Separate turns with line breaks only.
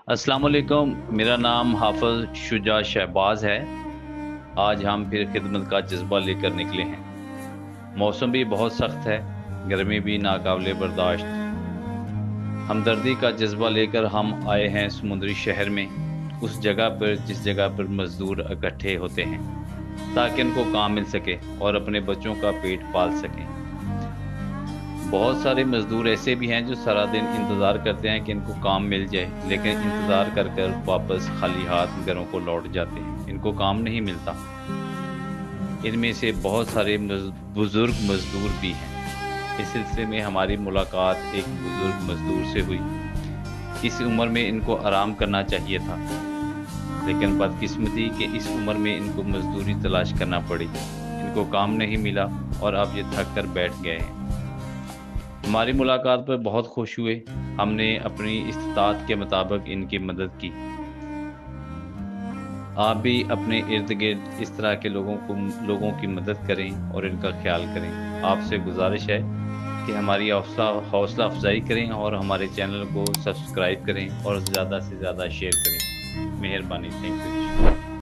अस्सलाम वालेकुम। मेरा नाम हाफ़िज़ शुजा शहबाज है। आज हम फिर खिदमत का जज्बा लेकर निकले हैं। मौसम भी बहुत सख्त है, गर्मी भी नाकाबिले बर्दाश्त। हमदर्दी का जज्बा लेकर हम आए हैं समुद्री शहर में, उस जगह पर जिस जगह पर मज़दूर इकट्ठे होते हैं ताकि उनको काम मिल सके और अपने बच्चों का पेट पाल सकें। बहुत सारे मज़दूर ऐसे भी हैं जो सारा दिन इंतज़ार करते हैं कि इनको काम मिल जाए, लेकिन इंतज़ार कर कर वापस खाली हाथ घरों को लौट जाते हैं। इनको काम नहीं मिलता। इनमें से बहुत सारे बुज़ुर्ग मज़दूर भी हैं। इस सिलसिले में हमारी मुलाकात एक बुज़ुर्ग मज़दूर से हुई। इस उम्र में इनको आराम करना चाहिए था, लेकिन बदकिस्मती कि इस उम्र में इनको मज़दूरी तलाश करना पड़ी। इनको काम नहीं मिला और अब ये थक कर बैठ गए हैं। हमारी मुलाकात पर बहुत खुश हुए। हमने अपनी इस्तात के मुताबिक इनकी मदद की। आप भी अपने इर्द-गिर्द इस तरह के लोगों की मदद करें और इनका ख़्याल करें। आपसे गुज़ारिश है कि हमारी हौसला अफ़ज़ाई करें और हमारे चैनल को सब्सक्राइब करें और ज़्यादा से ज़्यादा शेयर करें। मेहरबानी। Thank you.